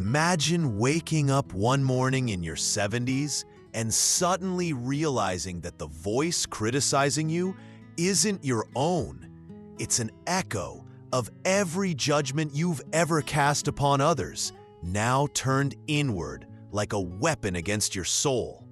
Imagine waking up one morning in your 70s and suddenly realizing that the voice criticizing you isn't your own. It's an echo of every judgment you've ever cast upon others, now turned inward like a weapon against your soul.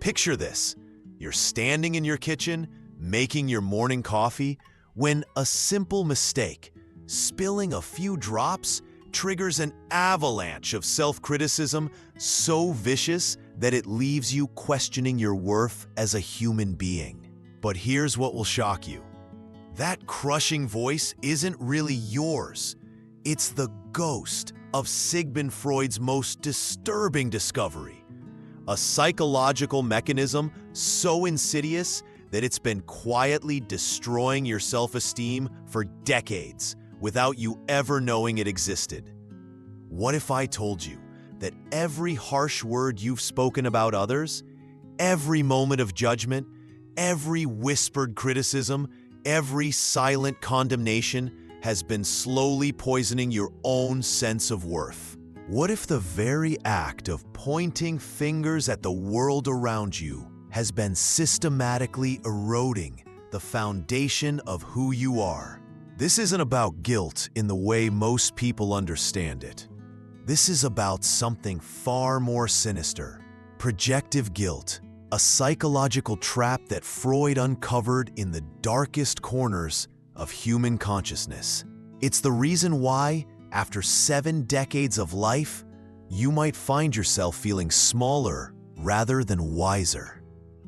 Picture this. You're standing in your kitchen, making your morning coffee, when a simple mistake, spilling a few drops, triggers an avalanche of self-criticism so vicious that it leaves you questioning your worth as a human being. But here's what will shock you. That crushing voice isn't really yours. It's the ghost of Sigmund Freud's most disturbing discovery, a psychological mechanism so insidious that it's been quietly destroying your self-esteem for decades without you ever knowing it existed. What if I told you that every harsh word you've spoken about others, every moment of judgment, every whispered criticism, every silent condemnation has been slowly poisoning your own sense of worth? What if the very act of pointing fingers at the world around you has been systematically eroding the foundation of who you are? This isn't about guilt in the way most people understand it. This is about something far more sinister: projective guilt, a psychological trap that Freud uncovered in the darkest corners of human consciousness. It's the reason why, after 7 decades of life, you might find yourself feeling smaller rather than wiser,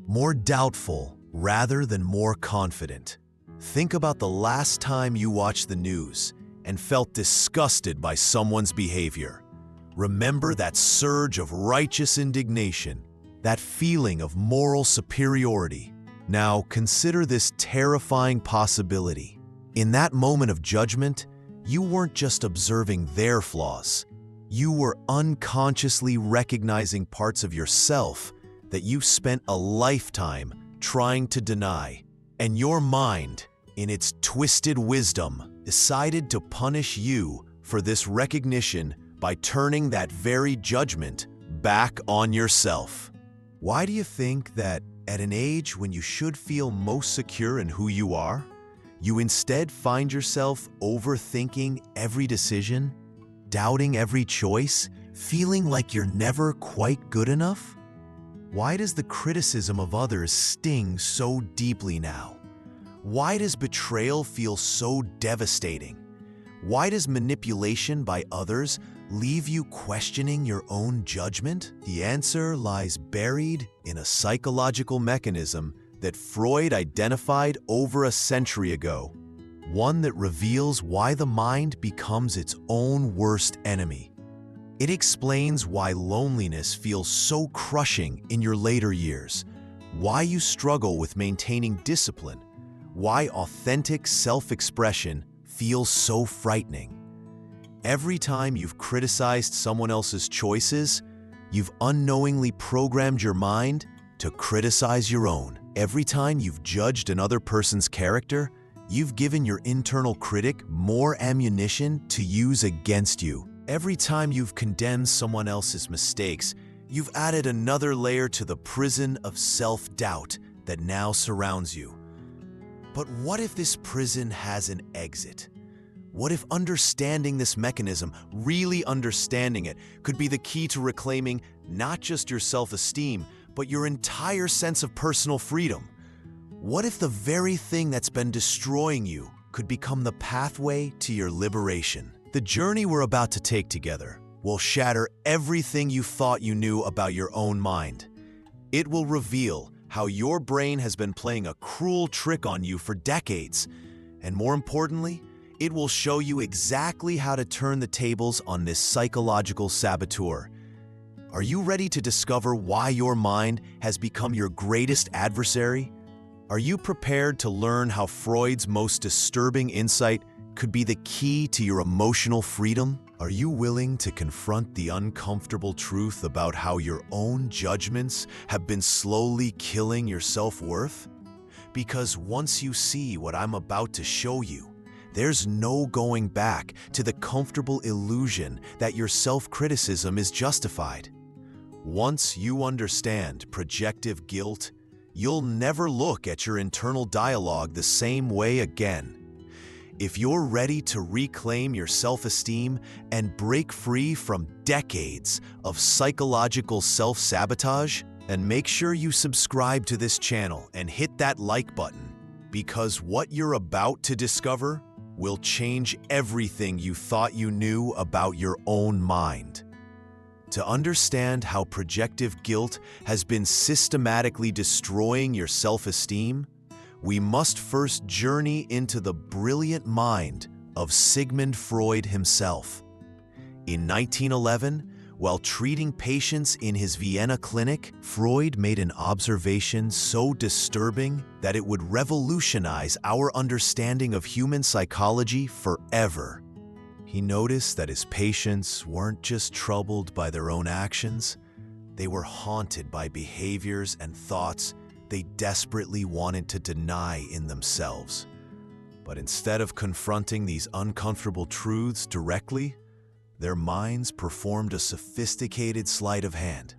more doubtful rather than more confident. Think about the last time you watched the news and felt disgusted by someone's behavior. Remember that surge of righteous indignation, that feeling of moral superiority. Now consider this terrifying possibility. In that moment of judgment, you weren't just observing their flaws. You were unconsciously recognizing parts of yourself that you spent a lifetime trying to deny. And your mind, in its twisted wisdom, decided to punish you for this recognition by turning that very judgment back on yourself. Why do you think that at an age when you should feel most secure in who you are, you instead find yourself overthinking every decision, doubting every choice, feeling like you're never quite good enough? Why does the criticism of others sting so deeply now? Why does betrayal feel so devastating? Why does manipulation by others leave you questioning your own judgment? The answer lies buried in a psychological mechanism that Freud identified over a century ago, one that reveals why the mind becomes its own worst enemy. It explains why loneliness feels so crushing in your later years, why you struggle with maintaining discipline, why authentic self-expression feels so frightening. Every time you've criticized someone else's choices, you've unknowingly programmed your mind to criticize your own. Every time you've judged another person's character, you've given your internal critic more ammunition to use against you. Every time you've condemned someone else's mistakes, you've added another layer to the prison of self-doubt that now surrounds you. But what if this prison has an exit? What if understanding this mechanism, really understanding it, could be the key to reclaiming not just your self-esteem, but your entire sense of personal freedom? What if the very thing that's been destroying you could become the pathway to your liberation? The journey we're about to take together will shatter everything you thought you knew about your own mind. It will reveal how your brain has been playing a cruel trick on you for decades. And more importantly, it will show you exactly how to turn the tables on this psychological saboteur. Are you ready to discover why your mind has become your greatest adversary? Are you prepared to learn how Freud's most disturbing insight could be the key to your emotional freedom? Are you willing to confront the uncomfortable truth about how your own judgments have been slowly killing your self-worth? Because once you see what I'm about to show you, there's no going back to the comfortable illusion that your self-criticism is justified. Once you understand projective guilt, you'll never look at your internal dialogue the same way again. If you're ready to reclaim your self-esteem and break free from decades of psychological self-sabotage, and make sure you subscribe to this channel and hit that like button, because what you're about to discover will change everything you thought you knew about your own mind. To understand how projective guilt has been systematically destroying your self-esteem, we must first journey into the brilliant mind of Sigmund Freud himself. In 1911, while treating patients in his Vienna clinic, Freud made an observation so disturbing that it would revolutionize our understanding of human psychology forever. He noticed that his patients weren't just troubled by their own actions, they were haunted by behaviors and thoughts they desperately wanted to deny in themselves. But instead of confronting these uncomfortable truths directly, their minds performed a sophisticated sleight of hand.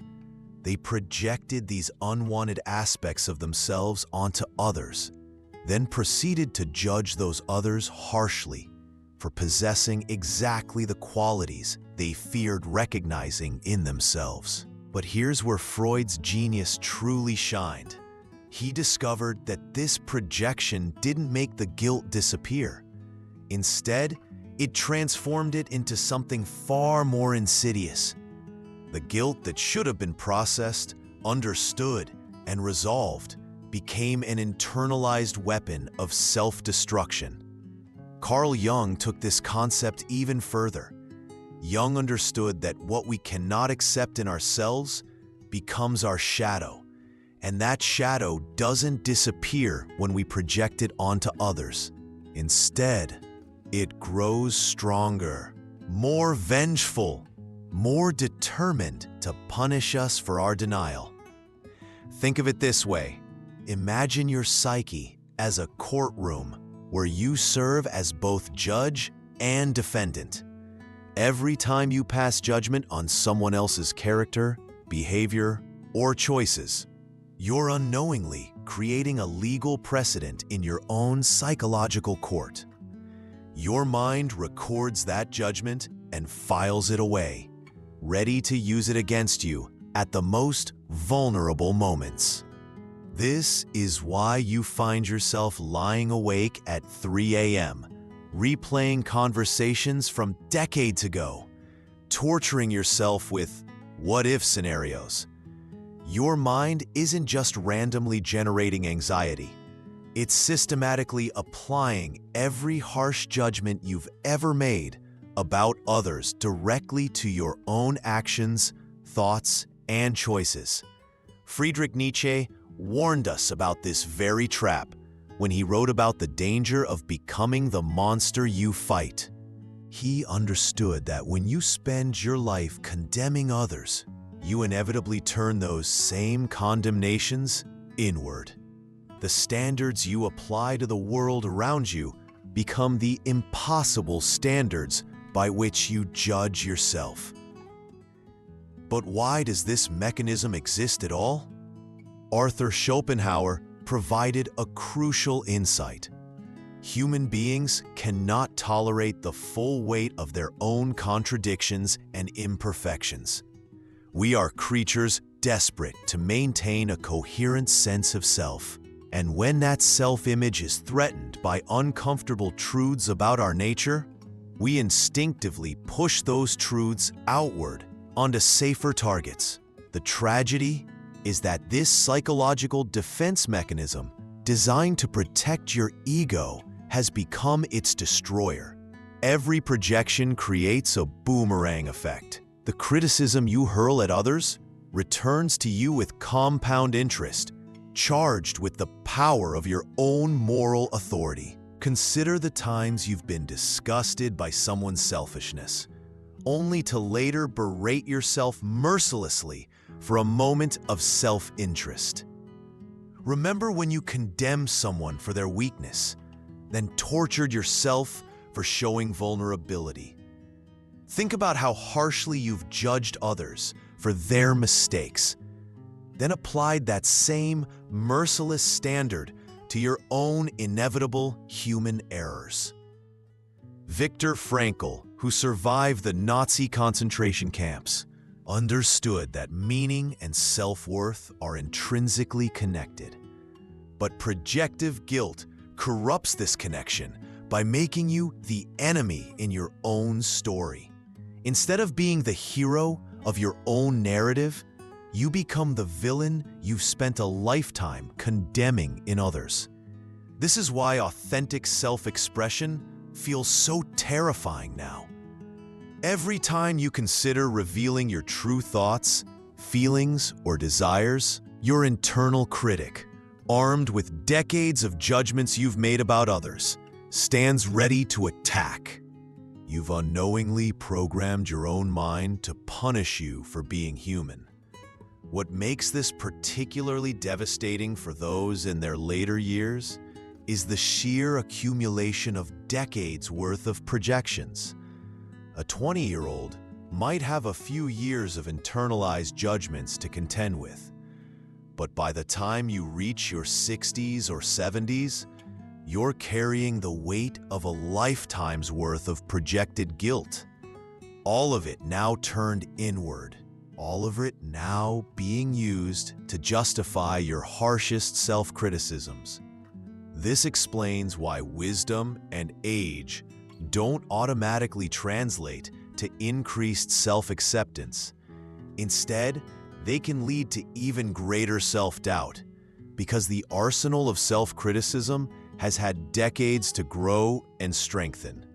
They projected these unwanted aspects of themselves onto others, then proceeded to judge those others harshly for possessing exactly the qualities they feared recognizing in themselves. But here's where Freud's genius truly shined. He discovered that this projection didn't make the guilt disappear. Instead, it transformed it into something far more insidious. The guilt that should have been processed, understood, and resolved became an internalized weapon of self-destruction. Carl Jung took this concept even further. Jung understood that what we cannot accept in ourselves becomes our shadow, and that shadow doesn't disappear when we project it onto others. Instead, it grows stronger, more vengeful, more determined to punish us for our denial. Think of it this way. Imagine your psyche as a courtroom where you serve as both judge and defendant. Every time you pass judgment on someone else's character, behavior, or choices, you're unknowingly creating a legal precedent in your own psychological court. Your mind records that judgment and files it away, ready to use it against you at the most vulnerable moments. This is why you find yourself lying awake at 3 a.m., replaying conversations from decades ago, torturing yourself with what-if scenarios. Your mind isn't just randomly generating anxiety. It's systematically applying every harsh judgment you've ever made about others directly to your own actions, thoughts, and choices. Friedrich Nietzsche warned us about this very trap when he wrote about the danger of becoming the monster you fight. He understood that when you spend your life condemning others, you inevitably turn those same condemnations inward. The standards you apply to the world around you become the impossible standards by which you judge yourself. But why does this mechanism exist at all? Arthur Schopenhauer provided a crucial insight. Human beings cannot tolerate the full weight of their own contradictions and imperfections. We are creatures desperate to maintain a coherent sense of self. And when that self-image is threatened by uncomfortable truths about our nature, we instinctively push those truths outward onto safer targets. The tragedy is that this psychological defense mechanism, designed to protect your ego, has become its destroyer. Every projection creates a boomerang effect. The criticism you hurl at others returns to you with compound interest, charged with the power of your own moral authority. Consider the times you've been disgusted by someone's selfishness, only to later berate yourself mercilessly for a moment of self-interest. Remember when you condemned someone for their weakness. then tortured yourself for showing vulnerability. Think about how harshly you've judged others for their mistakes, then applied that same merciless standard to your own inevitable human errors. Viktor Frankl, who survived the Nazi concentration camps, understood that meaning and self-worth are intrinsically connected. But projective guilt corrupts this connection by making you the enemy in your own story. Instead of being the hero of your own narrative, you become the villain you've spent a lifetime condemning in others. This is why authentic self-expression feels so terrifying now. Every time you consider revealing your true thoughts, feelings, or desires, your internal critic, armed with decades of judgments you've made about others, stands ready to attack. You've unknowingly programmed your own mind to punish you for being human. What makes this particularly devastating for those in their later years is the sheer accumulation of decades worth of projections. A 20-year-old might have a few years of internalized judgments to contend with, but by the time you reach your 60s or 70s, you're carrying the weight of a lifetime's worth of projected guilt. All of it now turned inward. All of it now being used to justify your harshest self-criticisms. This explains why wisdom and age don't automatically translate to increased self-acceptance. Instead, they can lead to even greater self-doubt, because the arsenal of self-criticism has had decades to grow and strengthen.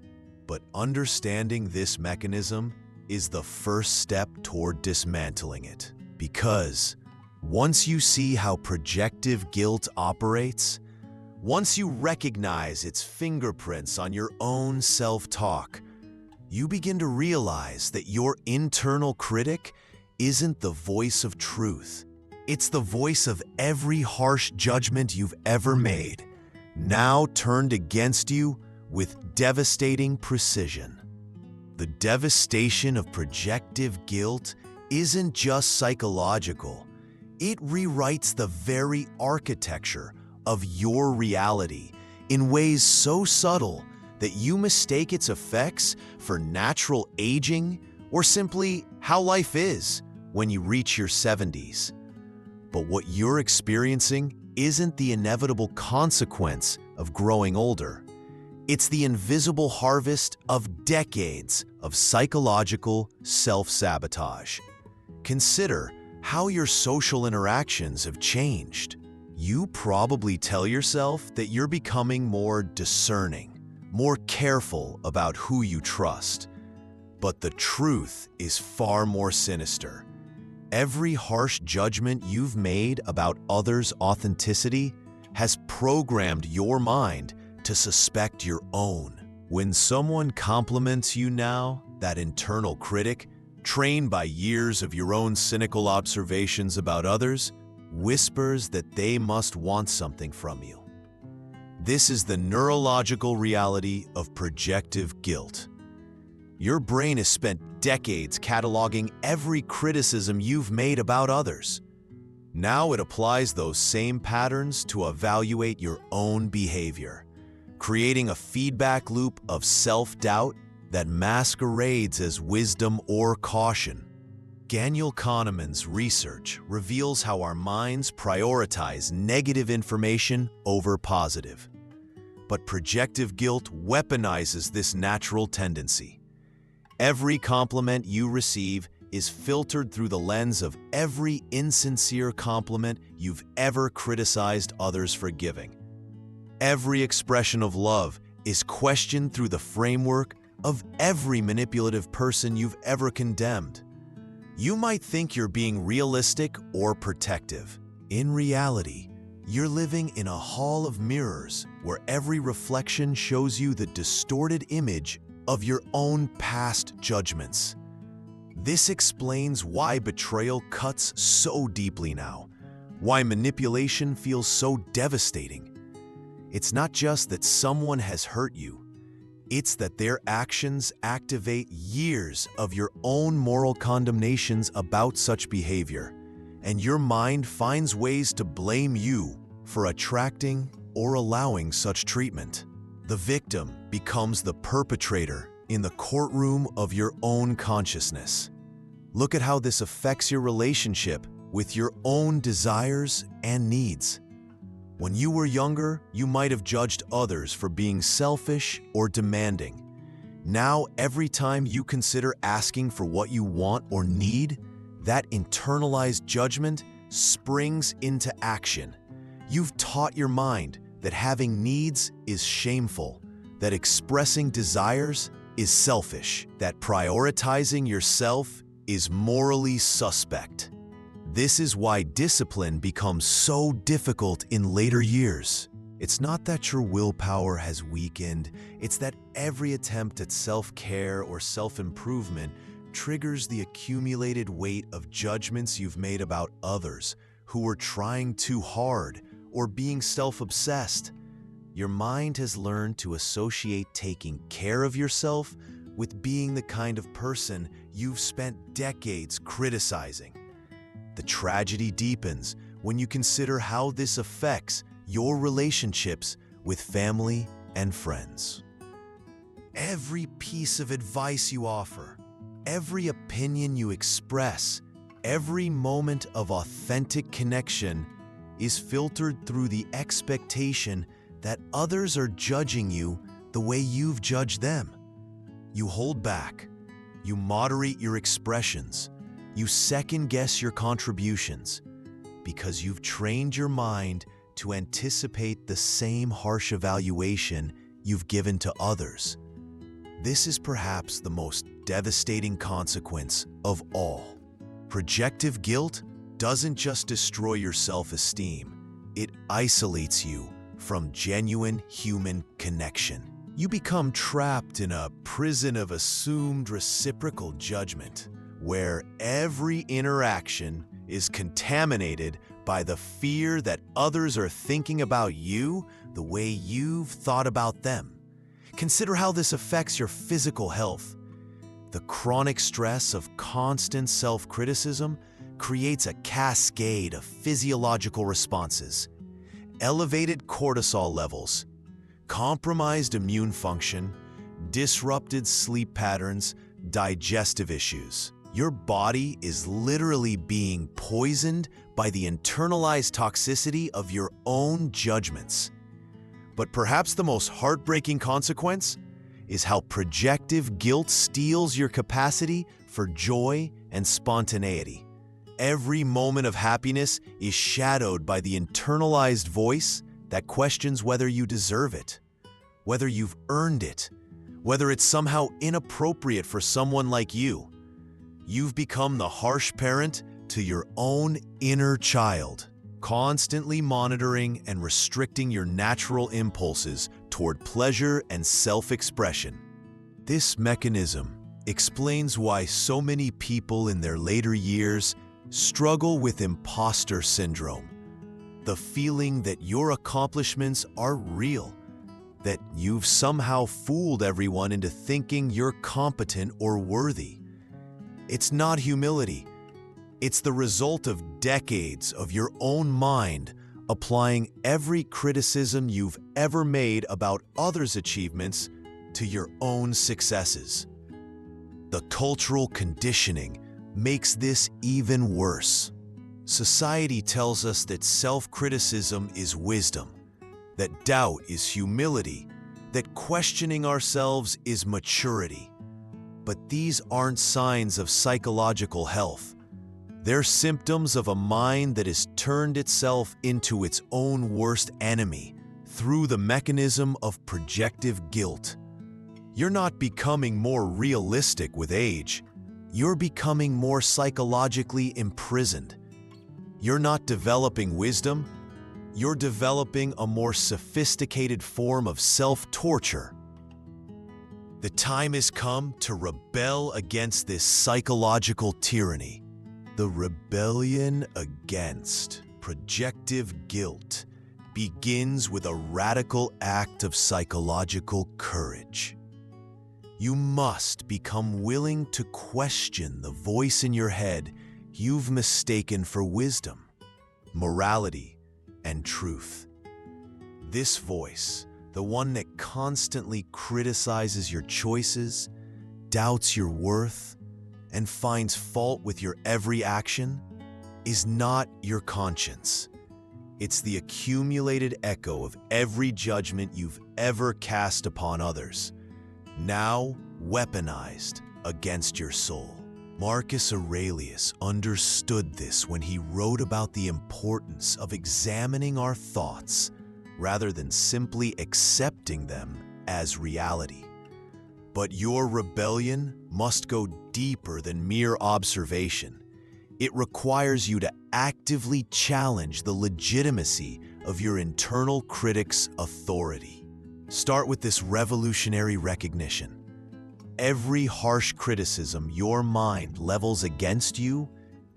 But understanding this mechanism is the first step toward dismantling it. Because once you see how projective guilt operates, once you recognize its fingerprints on your own self-talk, you begin to realize that your internal critic isn't the voice of truth. It's the voice of every harsh judgment you've ever made, now turned against you with devastating precision. The devastation of projective guilt isn't just psychological. It rewrites the very architecture of your reality in ways so subtle that you mistake its effects for natural aging or simply how life is when you reach your 70s. But what you're experiencing isn't the inevitable consequence of growing older. It's the invisible harvest of decades of psychological self-sabotage. Consider how your social interactions have changed. You probably tell yourself that you're becoming more discerning, more careful about who you trust. But the truth is far more sinister. Every harsh judgment you've made about others' authenticity has programmed your mind to suspect your own. When someone compliments you now, that internal critic, trained by years of your own cynical observations about others, whispers that they must want something from you. This is the neurological reality of projective guilt. Your brain has spent decades cataloging every criticism you've made about others. Now it applies those same patterns to evaluate your own behavior, creating a feedback loop of self-doubt that masquerades as wisdom or caution. Daniel Kahneman's research reveals how our minds prioritize negative information over positive. But projective guilt weaponizes this natural tendency. Every compliment you receive is filtered through the lens of every insincere compliment you've ever criticized others for giving. Every expression of love is questioned through the framework of every manipulative person you've ever condemned. You might think you're being realistic or protective. In reality, you're living in a hall of mirrors where every reflection shows you the distorted image of your own past judgments. This explains why betrayal cuts so deeply now, why manipulation feels so devastating. It's not just that someone has hurt you, it's that their actions activate years of your own moral condemnations about such behavior, and your mind finds ways to blame you for attracting or allowing such treatment. The victim becomes the perpetrator in the courtroom of your own consciousness. Look at how this affects your relationship with your own desires and needs. When you were younger, you might have judged others for being selfish or demanding. Now, every time you consider asking for what you want or need, that internalized judgment springs into action. You've taught your mind that having needs is shameful, that expressing desires is selfish, that prioritizing yourself is morally suspect. This is why discipline becomes so difficult in later years. It's not that your willpower has weakened, it's that every attempt at self-care or self-improvement triggers the accumulated weight of judgments you've made about others who were trying too hard or being self-obsessed. Your mind has learned to associate taking care of yourself with being the kind of person you've spent decades criticizing. The tragedy deepens when you consider how this affects your relationships with family and friends. Every piece of advice you offer, every opinion you express, every moment of authentic connection is filtered through the expectation that others are judging you the way you've judged them. You hold back, you moderate your expressions, you second-guess your contributions because you've trained your mind to anticipate the same harsh evaluation you've given to others. This is perhaps the most devastating consequence of all. Projective guilt doesn't just destroy your self-esteem, it isolates you from genuine human connection. You become trapped in a prison of assumed reciprocal judgment, where every interaction is contaminated by the fear that others are thinking about you the way you've thought about them. Consider how this affects your physical health. The chronic stress of constant self-criticism creates a cascade of physiological responses. Elevated cortisol levels, compromised immune function, disrupted sleep patterns, digestive issues. Your body is literally being poisoned by the internalized toxicity of your own judgments. But perhaps the most heartbreaking consequence is how projective guilt steals your capacity for joy and spontaneity. Every moment of happiness is shadowed by the internalized voice that questions whether you deserve it, whether you've earned it, whether it's somehow inappropriate for someone like you. You've become the harsh parent to your own inner child, constantly monitoring and restricting your natural impulses toward pleasure and self-expression. This mechanism explains why so many people in their later years struggle with imposter syndrome, the feeling that your accomplishments are real, that you've somehow fooled everyone into thinking you're competent or worthy. It's not humility. It's the result of decades of your own mind applying every criticism you've ever made about others' achievements to your own successes. The cultural conditioning makes this even worse. Society tells us that self-criticism is wisdom, that doubt is humility, that questioning ourselves is maturity. But these aren't signs of psychological health. They're symptoms of a mind that has turned itself into its own worst enemy through the mechanism of projective guilt. You're not becoming more realistic with age. You're becoming more psychologically imprisoned. You're not developing wisdom. You're developing a more sophisticated form of self-torture. The time has come to rebel against this psychological tyranny. The rebellion against projective guilt begins with a radical act of psychological courage. You must become willing to question the voice in your head you've mistaken for wisdom, morality, and truth. This voice, the one that constantly criticizes your choices, doubts your worth, and finds fault with your every action, is not your conscience. It's the accumulated echo of every judgment you've ever cast upon others, now weaponized against your soul. Marcus Aurelius understood this when he wrote about the importance of examining our thoughts rather than simply accepting them as reality. But your rebellion must go deeper than mere observation. It requires you to actively challenge the legitimacy of your internal critic's authority. Start with this revolutionary recognition. Every harsh criticism your mind levels against you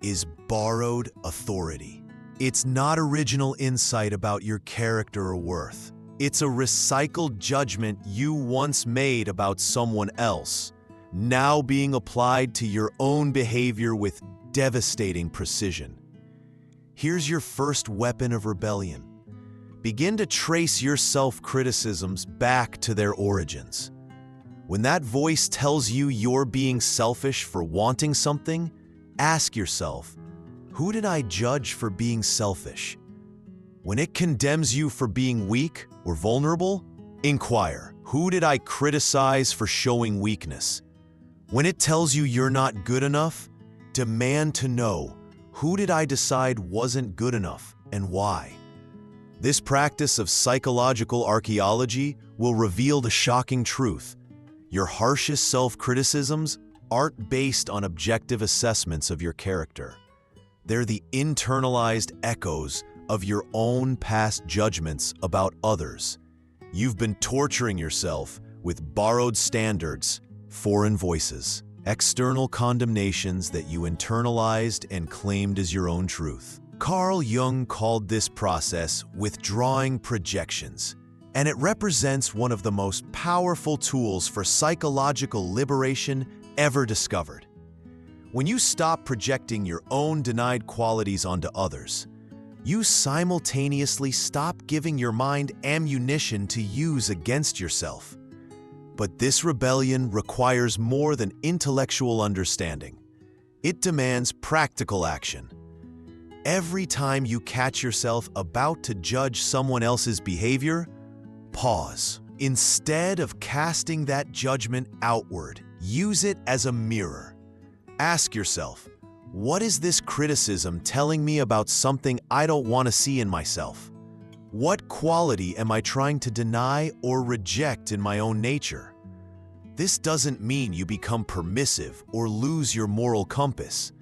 is borrowed authority. It's not original insight about your character or worth. It's a recycled judgment you once made about someone else, now being applied to your own behavior with devastating precision. Here's your first weapon of rebellion. Begin to trace your self-criticisms back to their origins. When that voice tells you you're being selfish for wanting something, ask yourself, who did I judge for being selfish? When it condemns you for being weak or vulnerable, inquire, who did I criticize for showing weakness? When it tells you you're not good enough, demand to know, who did I decide wasn't good enough and why? This practice of psychological archaeology will reveal the shocking truth. Your harshest self-criticisms aren't based on objective assessments of your character. They're the internalized echoes of your own past judgments about others. You've been torturing yourself with borrowed standards, foreign voices, external condemnations that you internalized and claimed as your own truth. Carl Jung called this process withdrawing projections, and it represents one of the most powerful tools for psychological liberation ever discovered. When you stop projecting your own denied qualities onto others, you simultaneously stop giving your mind ammunition to use against yourself. But this rebellion requires more than intellectual understanding. It demands practical action. Every time you catch yourself about to judge someone else's behavior, pause. Instead of casting that judgment outward, use it as a mirror. Ask yourself, what is this criticism telling me about something I don't want to see in myself? What quality am I trying to deny or reject in my own nature? This doesn't mean you become permissive or lose your moral compass.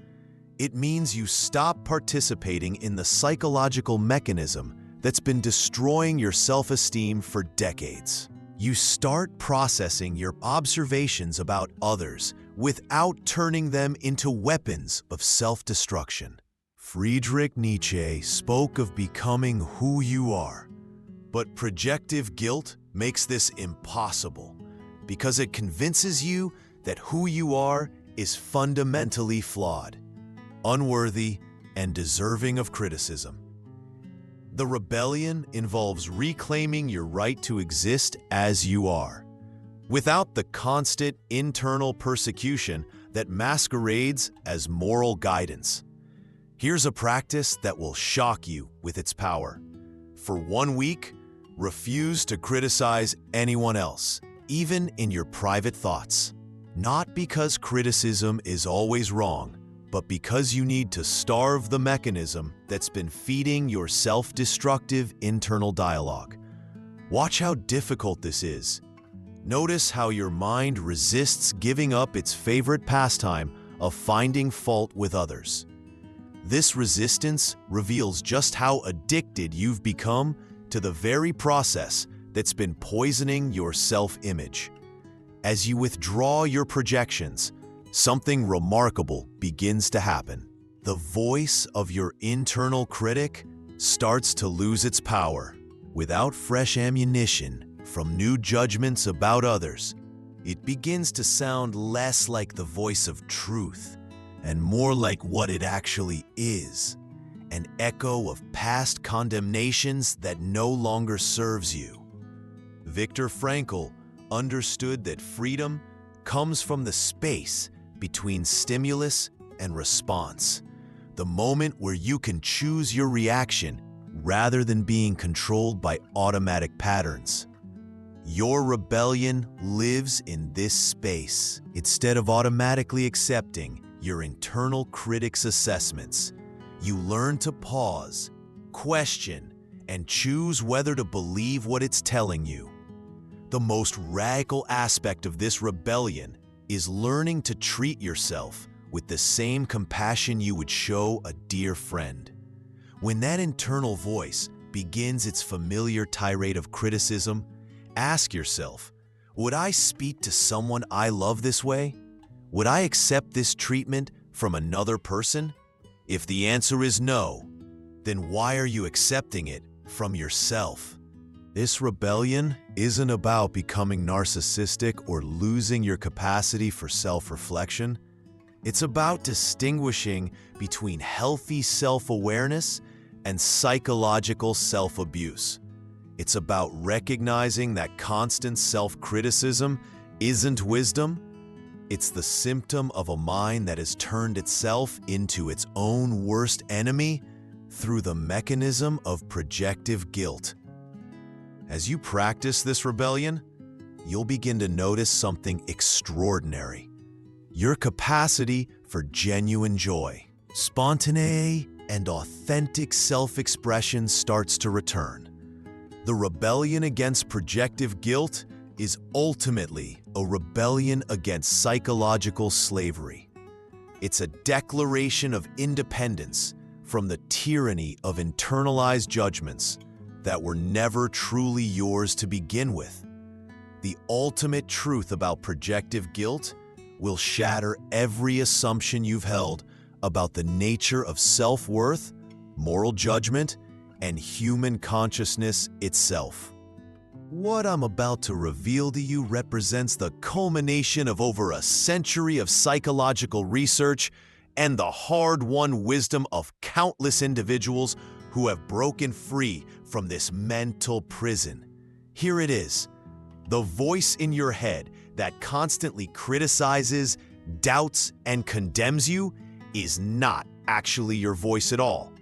It means you stop participating in the psychological mechanism that's been destroying your self-esteem for decades. You start processing your observations about others without turning them into weapons of self-destruction. Friedrich Nietzsche spoke of becoming who you are, but projective guilt makes this impossible because it convinces you that who you are is fundamentally flawed, unworthy, and deserving of criticism. The rebellion involves reclaiming your right to exist as you are, without the constant internal persecution that masquerades as moral guidance. Here's a practice that will shock you with its power. For 1 week, refuse to criticize anyone else, even in your private thoughts. Not because criticism is always wrong, but because you need to starve the mechanism that's been feeding your self-destructive internal dialogue. Watch how difficult this is. Notice how your mind resists giving up its favorite pastime of finding fault with others. This resistance reveals just how addicted you've become to the very process that's been poisoning your self-image. As you withdraw your projections, something remarkable begins to happen. The voice of your internal critic starts to lose its power. Without fresh ammunition from new judgments about others, it begins to sound less like the voice of truth and more like what it actually is, an echo of past condemnations that no longer serves you. Viktor Frankl understood that freedom comes from the space between stimulus and response, the moment where you can choose your reaction rather than being controlled by automatic patterns. Your rebellion lives in this space. Instead of automatically accepting your internal critic's assessments, you learn to pause, question, and choose whether to believe what it's telling you. The most radical aspect of this rebellion is learning to treat yourself with the same compassion you would show a dear friend. When that internal voice begins its familiar tirade of criticism, ask yourself, would I speak to someone I love this way? Would I accept this treatment from another person? If the answer is no, then why are you accepting it from yourself? This rebellion isn't about becoming narcissistic or losing your capacity for self-reflection. It's about distinguishing between healthy self-awareness and psychological self-abuse. It's about recognizing that constant self-criticism isn't wisdom. It's the symptom of a mind that has turned itself into its own worst enemy through the mechanism of projective guilt. As you practice this rebellion, you'll begin to notice something extraordinary. Your capacity for genuine joy, spontaneity, and authentic self-expression starts to return. The rebellion against projective guilt is ultimately a rebellion against psychological slavery. It's a declaration of independence from the tyranny of internalized judgments that were never truly yours to begin with. The ultimate truth about projective guilt will shatter every assumption you've held about the nature of self-worth, moral judgment, and human consciousness itself. What I'm about to reveal to you represents the culmination of over a century of psychological research and the hard-won wisdom of countless individuals who have broken free from this mental prison. Here it is. The voice in your head that constantly criticizes, doubts, and condemns you is not actually your voice at all.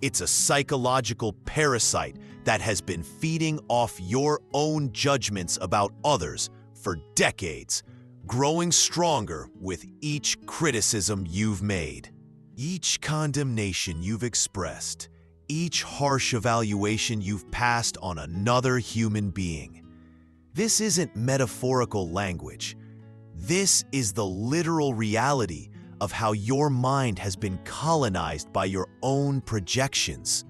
It's a psychological parasite that has been feeding off your own judgments about others for decades, growing stronger with each criticism you've made. Each condemnation you've expressed, each harsh evaluation you've passed on another human being. This isn't metaphorical language. This is the literal reality of how your mind has been colonized by your own projections.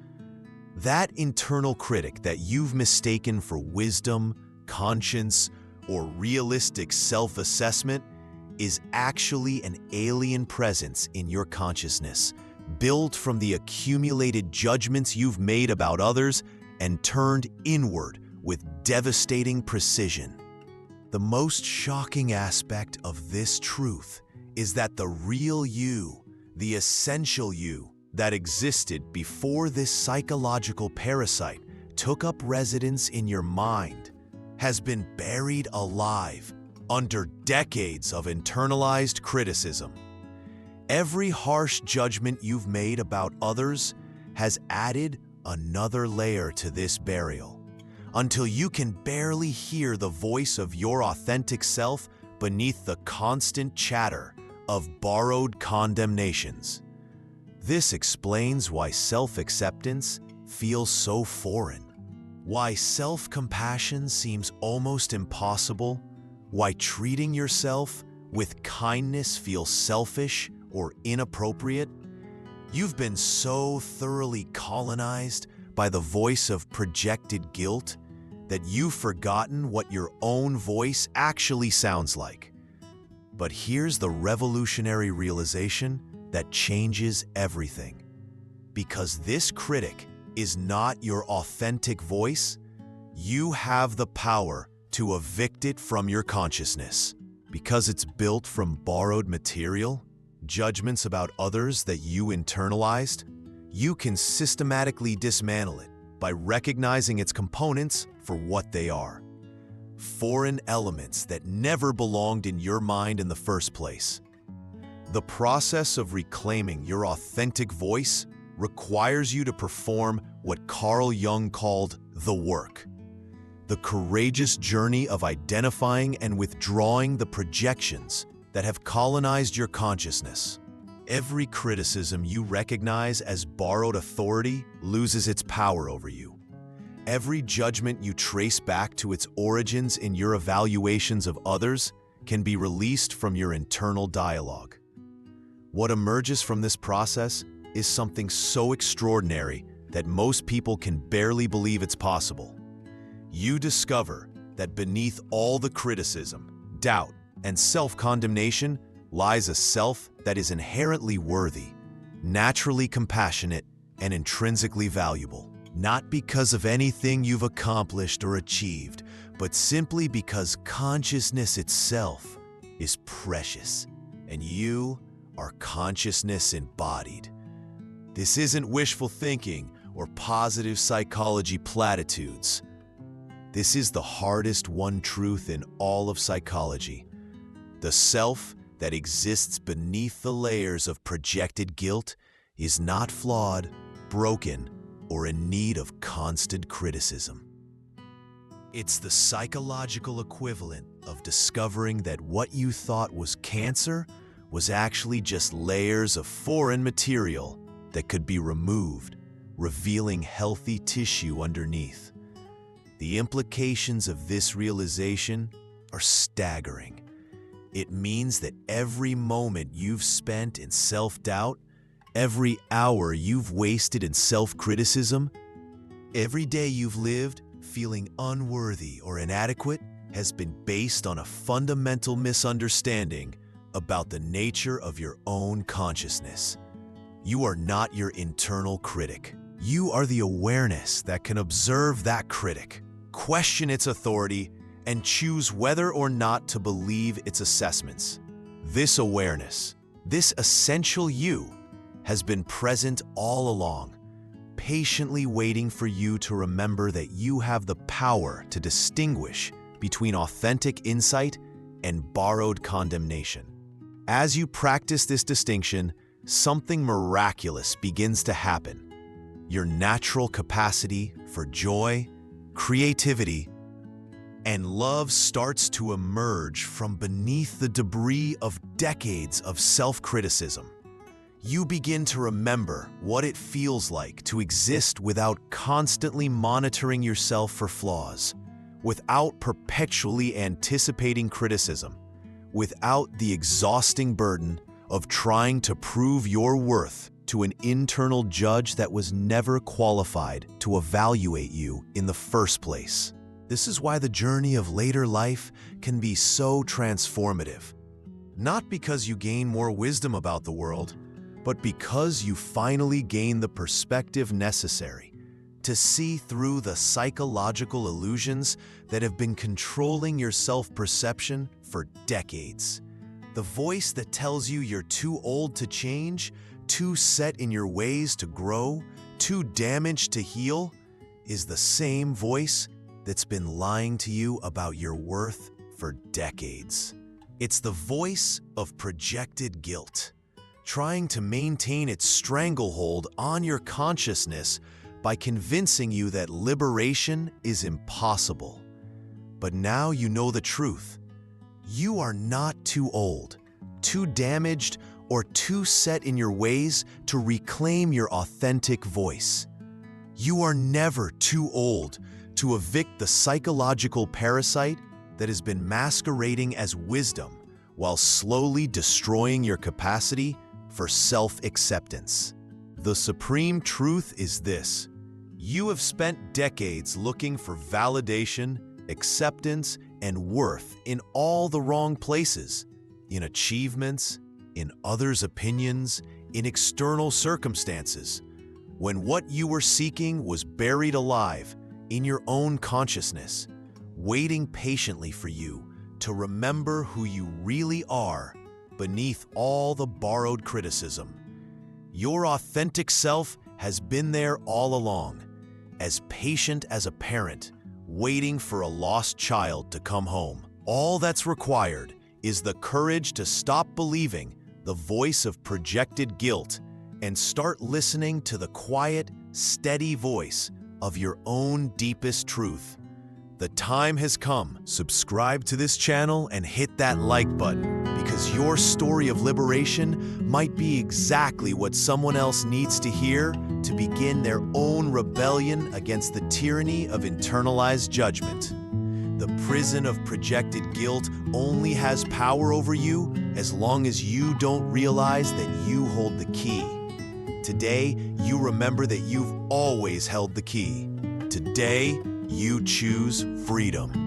That internal critic that you've mistaken for wisdom, conscience, or realistic self-assessment is actually an alien presence in your consciousness, built from the accumulated judgments you've made about others and turned inward with devastating precision. The most shocking aspect of this truth is that the real you, the essential you that existed before this psychological parasite took up residence in your mind, has been buried alive under decades of internalized criticism. Every harsh judgment you've made about others has added another layer to this burial, until you can barely hear the voice of your authentic self beneath the constant chatter of borrowed condemnations. This explains why self-acceptance feels so foreign, why self-compassion seems almost impossible, why treating yourself with kindness feels selfish or inappropriate. You've been so thoroughly colonized by the voice of projected guilt that you've forgotten what your own voice actually sounds like. But here's the revolutionary realization that changes everything. Because this critic is not your authentic voice, you have the power to evict it from your consciousness. Because it's built from borrowed material, judgments about others that you internalized, you can systematically dismantle it by recognizing its components for what they are. Foreign elements that never belonged in your mind in the first place. The process of reclaiming your authentic voice requires you to perform what Carl Jung called the work. The courageous journey of identifying and withdrawing the projections that have colonized your consciousness. Every criticism you recognize as borrowed authority loses its power over you. Every judgment you trace back to its origins in your evaluations of others can be released from your internal dialogue. What emerges from this process is something so extraordinary that most people can barely believe it's possible. You discover that beneath all the criticism, doubt, and self-condemnation lies a self that is inherently worthy, naturally compassionate, and intrinsically valuable. Not because of anything you've accomplished or achieved, but simply because consciousness itself is precious, and you are consciousness embodied. This isn't wishful thinking or positive psychology platitudes. This is the hardest won truth in all of psychology. The self that exists beneath the layers of projected guilt is not flawed, broken, or in need of constant criticism. It's the psychological equivalent of discovering that what you thought was cancer was actually just layers of foreign material that could be removed, revealing healthy tissue underneath. The implications of this realization are staggering. It means that every moment you've spent in self-doubt, every hour you've wasted in self-criticism, every day you've lived feeling unworthy or inadequate has been based on a fundamental misunderstanding about the nature of your own consciousness. You are not your internal critic. You are the awareness that can observe that critic, question its authority, and choose whether or not to believe its assessments. This awareness, this essential you, has been present all along, patiently waiting for you to remember that you have the power to distinguish between authentic insight and borrowed condemnation. As you practice this distinction, something miraculous begins to happen. Your natural capacity for joy, creativity, and love starts to emerge from beneath the debris of decades of self-criticism. You begin to remember what it feels like to exist without constantly monitoring yourself for flaws, without perpetually anticipating criticism, without the exhausting burden of trying to prove your worth to an internal judge that was never qualified to evaluate you in the first place. This is why the journey of later life can be so transformative. Not because you gain more wisdom about the world, but because you finally gain the perspective necessary to see through the psychological illusions that have been controlling your self-perception for decades. The voice that tells you you're too old to change, too set in your ways to grow, too damaged to heal, is the same voice that's been lying to you about your worth for decades. It's the voice of projected guilt, trying to maintain its stranglehold on your consciousness by convincing you that liberation is impossible. But now you know the truth. You are not too old, too damaged, or too set in your ways to reclaim your authentic voice. You are never too old to evict the psychological parasite that has been masquerading as wisdom while slowly destroying your capacity for self-acceptance. The supreme truth is this: you have spent decades looking for validation, acceptance, and worth in all the wrong places, in achievements, in others' opinions, in external circumstances. when what you were seeking was buried alive in your own consciousness, waiting patiently for you to remember who you really are beneath all the borrowed criticism. Your authentic self has been there all along, as patient as a parent, waiting for a lost child to come home. All that's required is the courage to stop believing the voice of projected guilt and start listening to the quiet, steady voice of your own deepest truth. The time has come. Subscribe to this channel and hit that like button, because your story of liberation might be exactly what someone else needs to hear to begin their own rebellion against the tyranny of internalized judgment. The prison of projected guilt only has power over you as long as you don't realize that you hold the key. Today, you remember that you've always held the key. Today, you choose freedom.